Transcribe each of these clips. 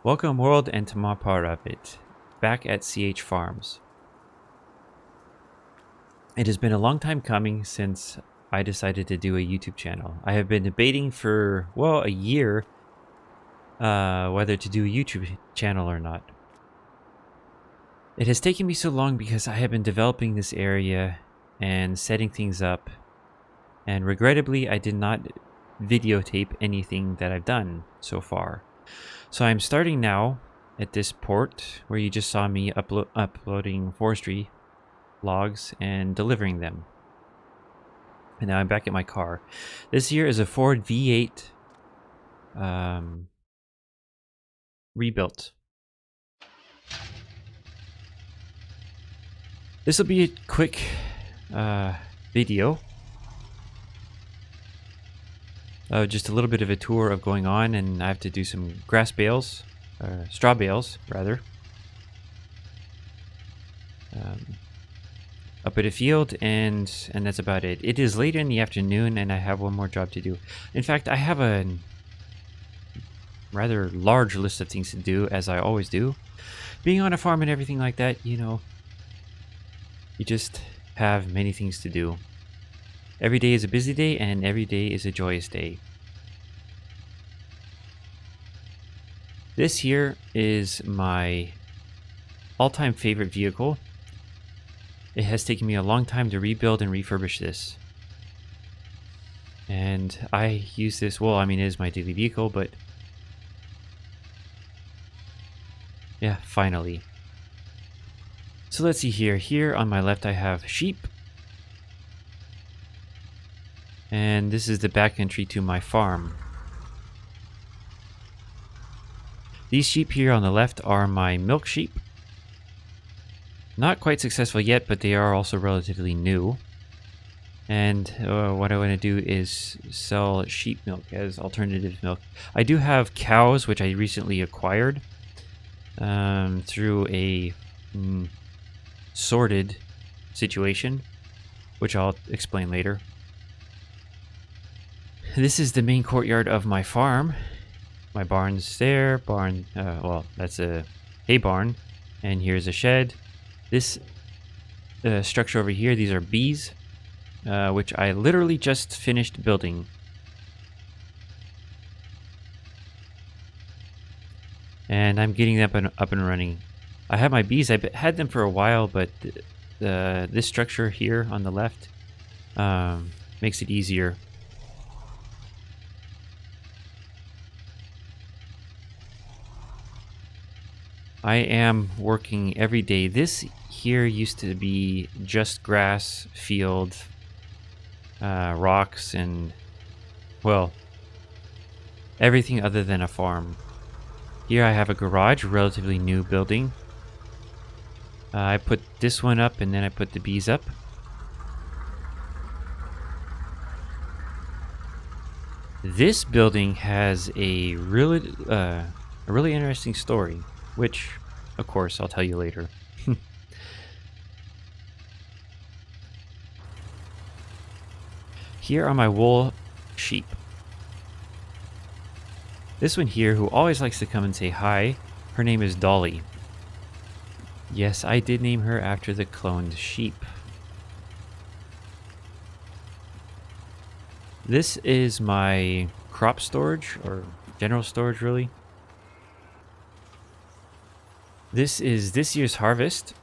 Welcome world and to my part of it, back at CH Farms. It has been a long time coming since I decided to do a YouTube channel. I have been debating for, well, a year whether to do a YouTube channel or not. It has taken me so long because I have been developing this area and setting things up, and regrettably I did not videotape anything that I've done so far. So I'm starting now at this port where you just saw me uploading forestry logs and delivering them. And now I'm back at my car. This here is a Ford V8 rebuilt. This will be a quick video. Just a little bit of a tour of going on, and I have to do some grass bales, straw bales rather, up at a field, and that's about it. It is later in the afternoon, and I have one more job to do. In fact, I have a rather large list of things to do, as I always do. Being on a farm and everything like that, you know, you just have many things to do. Every day is a busy day, and every day is a joyous day. This here is my all-time favorite vehicle. It has taken me a long time to rebuild and refurbish this. And I use this, well, I mean, it is my daily vehicle, but yeah, finally. So let's see here. Here on my left I have sheep. And this is the back entry to my farm. These sheep here on the left are my milk sheep. Not quite successful yet, but they are also relatively new. And what I want to do is sell sheep milk as alternative milk. I do have cows, which I recently acquired through a sorted situation, which I'll explain later. This is the main courtyard of my farm. My barn's there. Well, that's a hay barn. And here's a shed. This structure over here, these are bees, which I literally just finished building. and I'm getting them up and running. I have my bees. I've had them for a while, but this structure here on the left makes it easier. I am working every day. This here used to be just grass, field, rocks, and, well, everything other than a farm. Here I have a garage, a relatively new building. I put this one up and then I put the bees up. This building has a really interesting story, which, of course, I'll tell you later. Here are my wool sheep. This one here, who always likes to come and say hi, her name is Dolly. Yes, I did name her after the cloned sheep. This is my crop storage, or general storage, really. This is this year's harvest.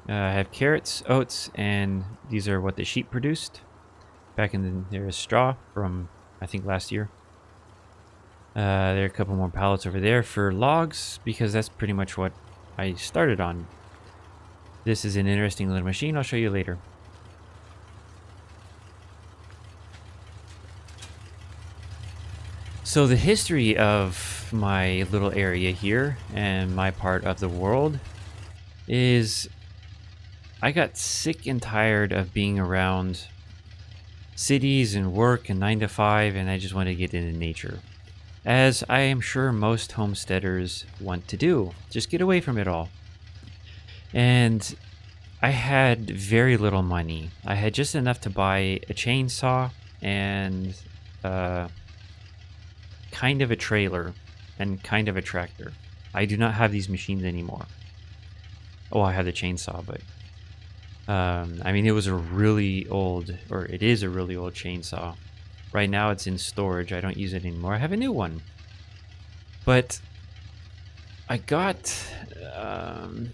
I have carrots, oats, and these are what the sheep produced. Back in there is straw from, I think, last year. There are a couple more pallets over there for logs, because that's pretty much what I started on. This is an interesting little machine. I'll show you later. So the history of my little area here and my part of the world is I got sick and tired of being around cities and work and 9 to 5, and I just wanted to get into nature. As I am sure most homesteaders want to do. Just get away from it all. And I had very little money. I had just enough to buy a chainsaw and kind of a trailer and kind of a tractor. I do not have these machines anymore. Oh, I have the chainsaw, but I mean, it was a really old, or it is a really old chainsaw. Right now it's in storage. I don't use it anymore. I have a new one. But I got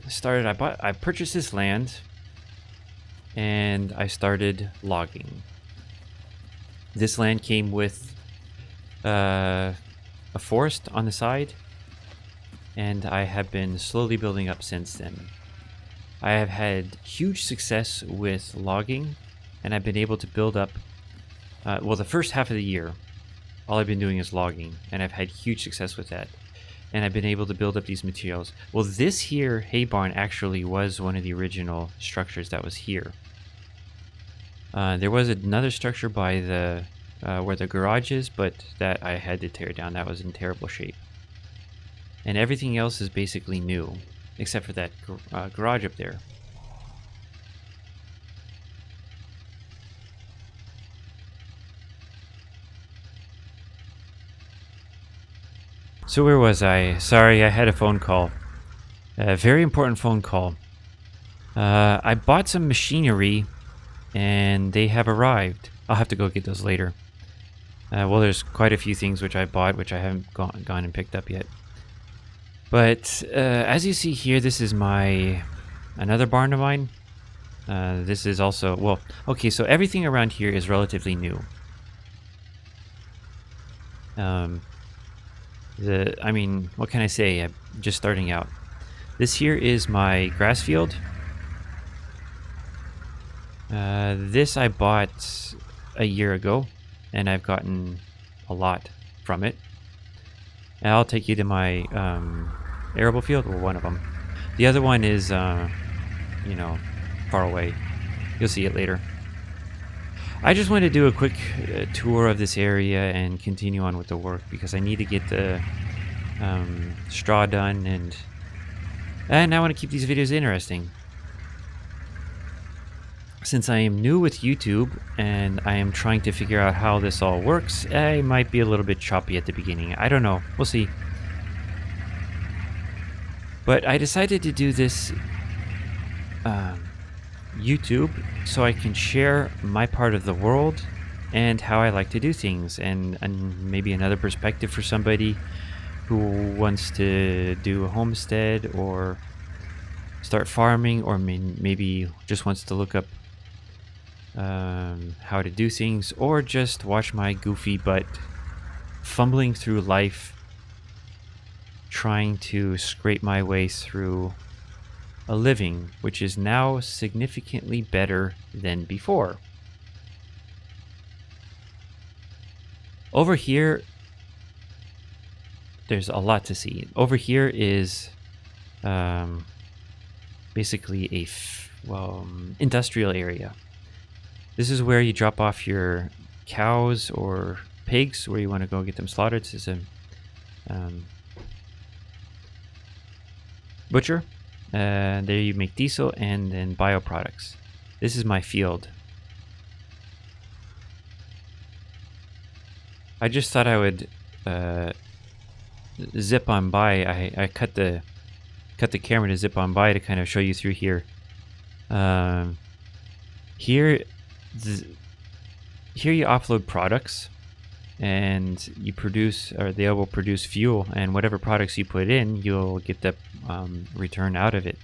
started. I purchased this land and I started logging. This land came with a forest on the side, and I have been slowly building up since then. I have had huge success with logging, and I've been able to build up, well, the first half of the year, all I've been doing is logging, and I've had huge success with that. And I've been able to build up these materials. Well, this here hay barn actually was one of the original structures that was here. There was another structure by the where the garage is, but that I had to tear down. That was in terrible shape. And everything else is basically new, except for that garage up there. So where was I? Sorry, I had a phone call. A very important phone call. I bought some machinery, and they have arrived. I'll have to go get those later. Well, there's quite a few things which I bought, which I haven't gone and picked up yet. But as you see here, this is another barn of mine. This is also, well, okay, so everything around here is relatively new. I mean, what can I say? I'm just starting out. This here is my grass field. This I bought a year ago, and I've gotten a lot from it. And I'll take you to my arable field, or one of them. The other one is, you know, far away. You'll see it later. I just wanted to do a quick tour of this area and continue on with the work, because I need to get the straw done, and I want to keep these videos interesting. Since I am new with YouTube and I am trying to figure out how this all works, I might be a little bit choppy at the beginning. I don't know. We'll see. But I decided to do this YouTube so I can share my part of the world and how I like to do things, and maybe another perspective for somebody who wants to do a homestead or start farming, or maybe just wants to look up how to do things, or just watch my goofy butt fumbling through life, trying to scrape my way through a living, which is now significantly better than before. Over here, there's a lot to see. Over here is basically a industrial area. This is where you drop off your cows or pigs where you want to go get them slaughtered. This is a butcher. There you make diesel and then bioproducts. This is my field. I just thought I would zip on by. I cut the camera to zip on by to kind of show you through here. Here you upload products, and you produce, or they will produce fuel, and whatever products you put in, you'll get the return out of it.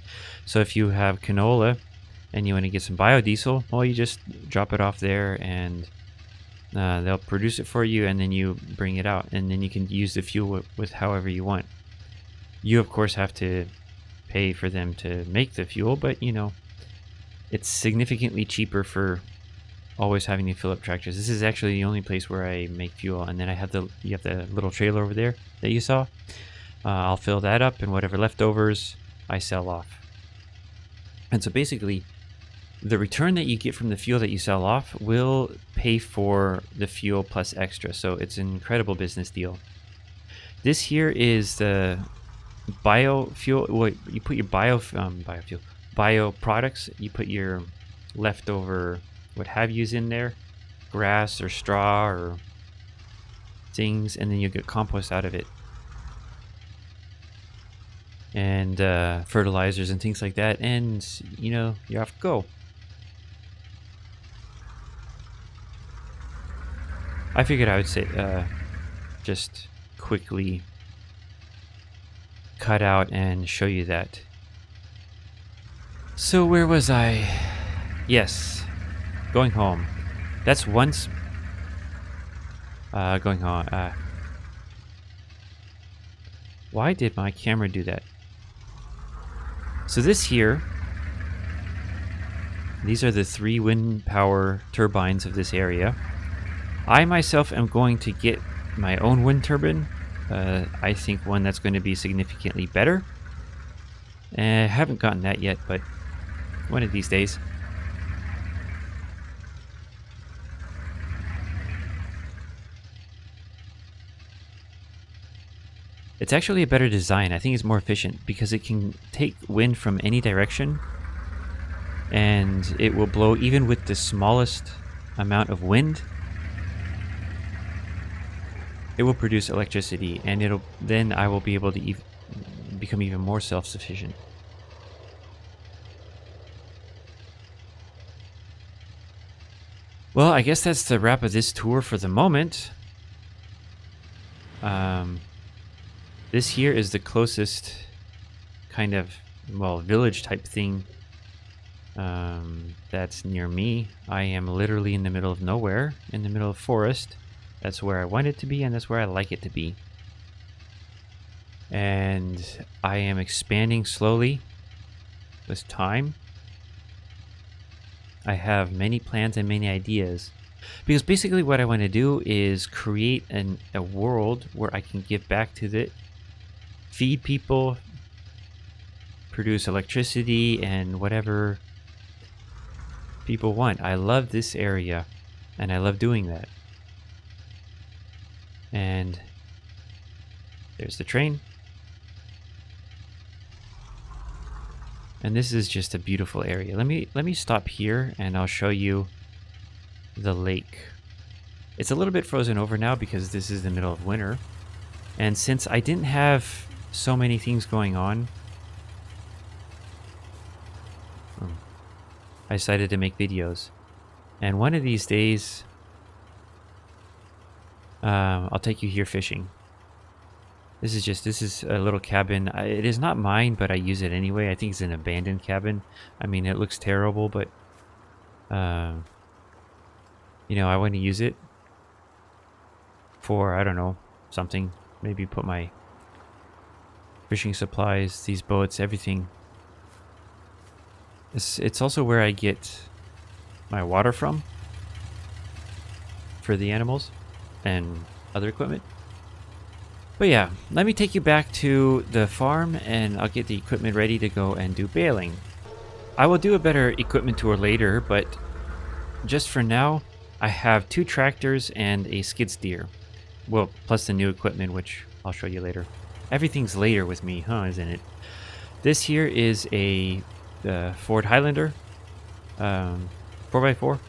So if you have canola and you want to get some biodiesel, well, you just drop it off there, and they'll produce it for you, and then you bring it out, and then you can use the fuel with however you want. You of course have to pay for them to make the fuel, but you know, it's significantly cheaper for always having to fill up tractors. This is actually the only place where I make fuel, and then you have the little trailer over there that you saw. I'll fill that up, and whatever leftovers I sell off. And so basically, the return that you get from the fuel that you sell off will pay for the fuel plus extra. So it's an incredible business deal. This here is the biofuel. Well, you put your bioproducts. You put your leftover what have yous in there, grass or straw or things, and then you get compost out of it, and fertilizers and things like that, and you know, you're off to go. I figured I would say just quickly cut out and show you that. So where was I? Yes, going home. That's once going home. Why did my camera do that? So this here, these are the 3 wind power turbines of this area. I myself am going to get my own wind turbine. I think one that's going to be significantly better. I haven't gotten that yet, but one of these days. It's actually a better design. I think it's more efficient because it can take wind from any direction, and it will blow even with the smallest amount of wind. It will produce electricity, and then I will be able to become even more self-sufficient. Well, I guess that's the wrap of this tour for the moment. This here is the closest kind of, well, village type thing that's near me. I am literally in the middle of nowhere, in the middle of forest. That's where I want it to be, and that's where I like it to be. And I am expanding slowly with time. I have many plans and many ideas, because basically what I want to do is create a world where I can give back to it, feed people, produce electricity, and whatever people want. I love this area, and I love doing that. And there's the train. And this is just a beautiful area. Let me stop here, and I'll show you the lake. It's a little bit frozen over now because this is the middle of winter. And since I didn't have so many things going on, I decided to make videos. And one of these days, I'll take you here fishing. This is a little cabin. It is not mine, but I use it anyway. I think it's an abandoned cabin. I mean, it looks terrible, but uh, you know, I want to use it for, I don't know, something. Maybe put my fishing supplies, these boats, everything. It's also where I get my water from for the animals and other equipment. But yeah, let me take you back to the farm and I'll get the equipment ready to go and do baling. I will do a better equipment tour later, but just for now, I have 2 tractors and a skid steer. Well, plus the new equipment, which I'll show you later. Everything's later with me, huh, isn't it? This here is a Ford Highlander, 4x4.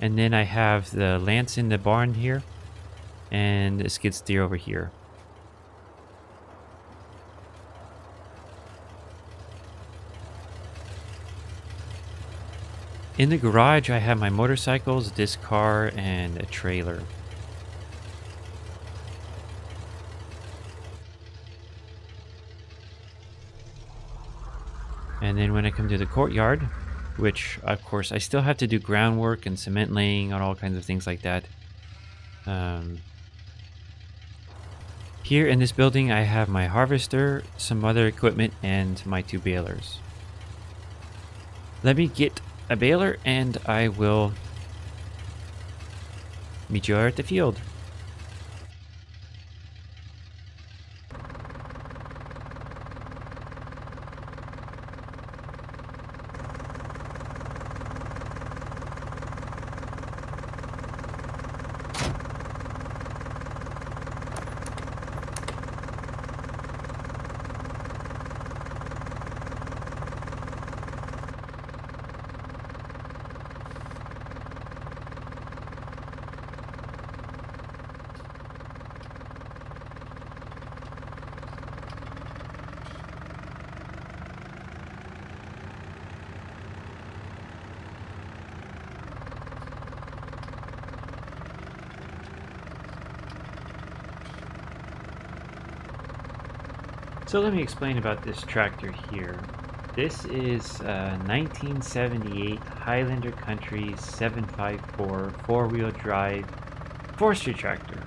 And then I have the Lance in the barn here, and a skid steer over here. In the garage, I have my motorcycles, this car, and a trailer. And then when I come to the courtyard, which of course I still have to do groundwork and cement laying and all kinds of things like that. Here in this building, I have my harvester, some other equipment, and my 2 balers. Let me get a baler and I will meet you at the field. So let me explain about this tractor here. This is a 1978 Highlander Country 754 4-wheel drive forestry tractor.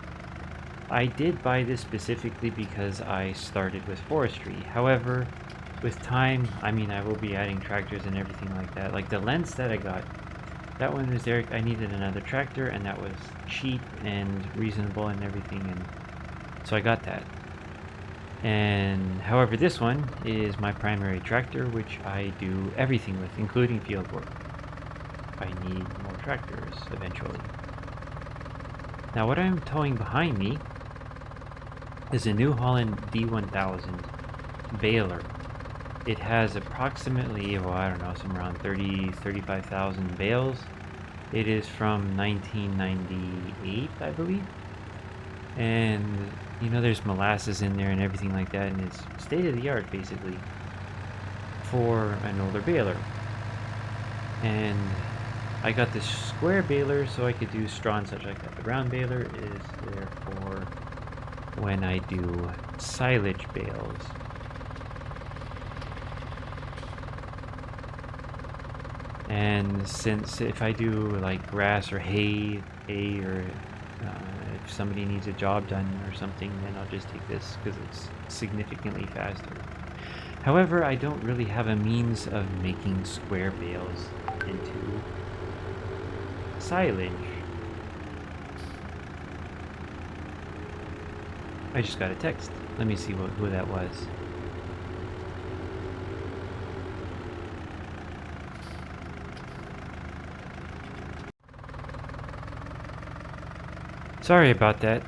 I did buy this specifically because I started with forestry. However, with time, I mean, I will be adding tractors and everything like that. Like the lens that I got, that one was there. I needed another tractor and that was cheap and reasonable and everything, and so I got that. And however, this one is my primary tractor, which I do everything with, including field work. I need more tractors eventually. Now what I'm towing behind me is a New Holland D1000 baler. It has approximately, well, I don't know, somewhere around 35,000 bales. It is from 1998, I believe. And you know, there's molasses in there and everything like that, and it's state of the art basically for an older baler. And I got this square baler so I could do straw and such like that. The round baler is there for when I do silage bales. And since if I do like grass or hay or if somebody needs a job done or something, then I'll just take this because it's significantly faster. However, I don't really have a means of making square bales into silage. I just got a text. Let me see who that was. Sorry about that.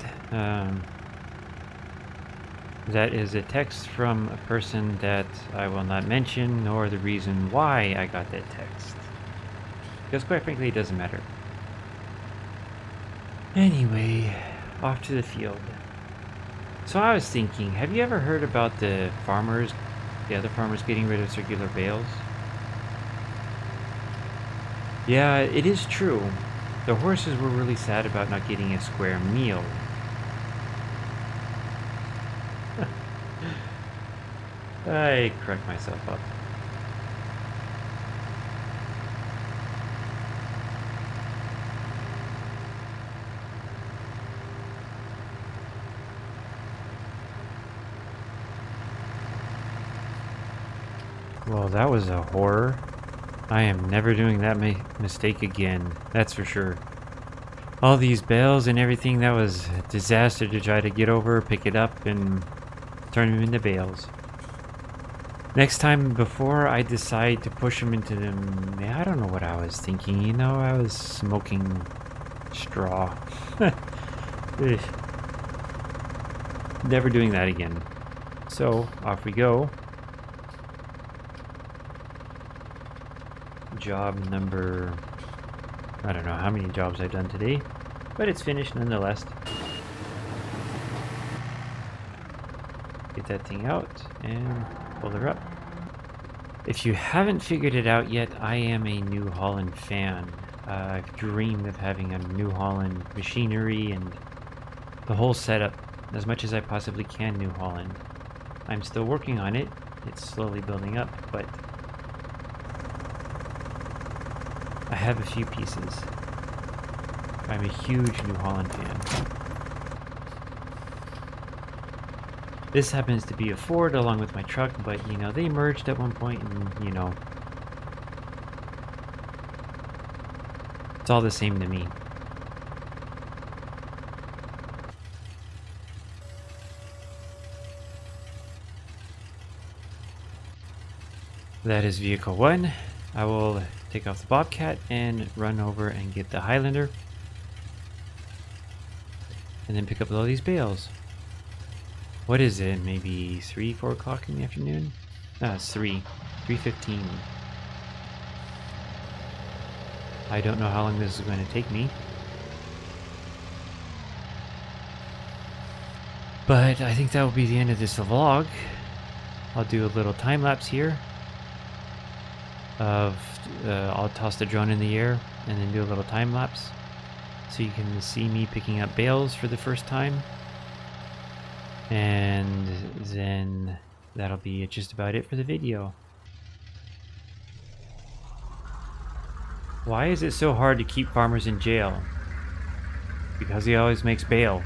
That is a text from a person that I will not mention, nor the reason why I got that text. Because quite frankly, it doesn't matter. Anyway, off to the field. So I was thinking, have you ever heard about the other farmers getting rid of circular bales? Yeah, it is true. The horses were really sad about not getting a square meal. I correct myself up. Well, that was a horror. I am never doing that mistake again, that's for sure. All these bales and everything, that was a disaster to try to get over, pick it up, and turn them into bales. Next time, before I decide to push them into them, I don't know what I was thinking, you know, I was smoking straw. Never doing that again. So, off we go. Job number... I don't know how many jobs I've done today, but it's finished nonetheless. Get that thing out and pull her up. If you haven't figured it out yet, I am a New Holland fan. I've dreamed of having a New Holland machinery and the whole setup as much as I possibly can New Holland. I'm still working on it. It's slowly building up, but I have a few pieces. I'm a huge New Holland fan. This happens to be a Ford along with my truck, but you know, they merged at one point and you know, it's all the same to me. That is vehicle 1. I will take off the Bobcat and run over and get the Highlander. And then pick up all these bales. What is it? Maybe 3, 4 o'clock in the afternoon? No, it's 3:15. I don't know how long this is going to take me. But I think that will be the end of this vlog. I'll do a little time lapse here of I'll toss the drone in the air and then do a little time lapse so you can see me picking up bales for the first time. And then that'll be just about it for the video. Why is it so hard to keep farmers in jail? Because he always makes bail.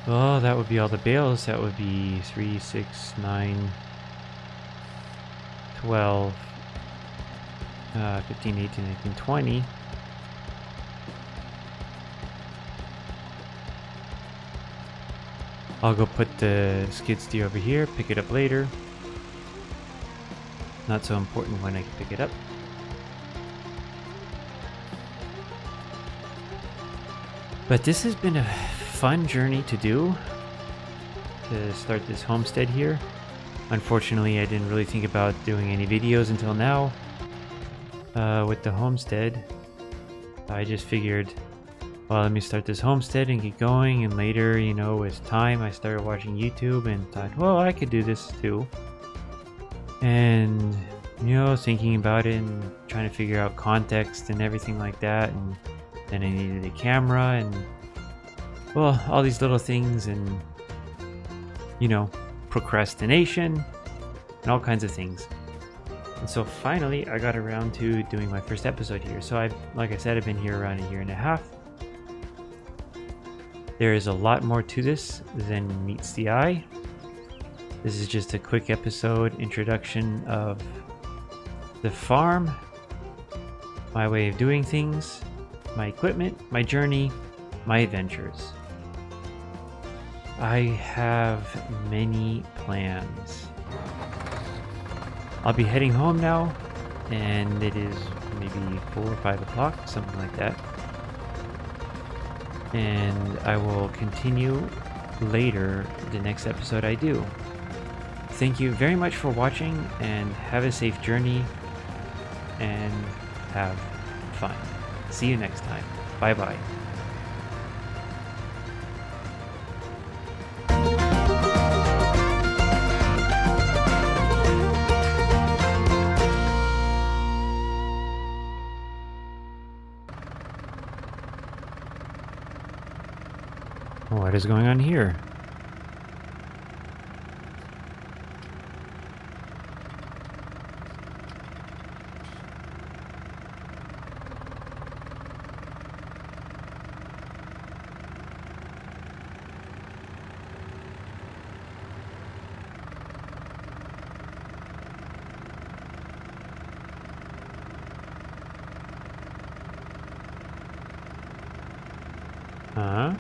Oh, that would be all the bales. That would be 3, 6, 9, 12, 15, 18, 19, 20. I'll go put the skid steer over here, pick it up later. Not so important when I can pick it up. But this has been a fun journey to do, to start this homestead here. Unfortunately, I didn't really think about doing any videos until now with the homestead. I just figured, well, let me start this homestead and get going, and later, you know, with time, I started watching YouTube and thought, well, I could do this too. And, you know, thinking about it and trying to figure out context and everything like that, and then I needed a camera and, well, all these little things, and, you know, procrastination and all kinds of things. And so finally I got around to doing my first episode here. So like I said, I've been here around a year and a half. There is a lot more to this than meets the eye. This is just a quick episode introduction of the farm, my way of doing things, my equipment, my journey, my adventures. I have many plans. I'll be heading home now, and it is maybe 4 or 5 o'clock, something like that. And I will continue later the next episode I do. Thank you very much for watching, and have a safe journey, and have fun. See you next time. Bye bye. What is going on here? Huh?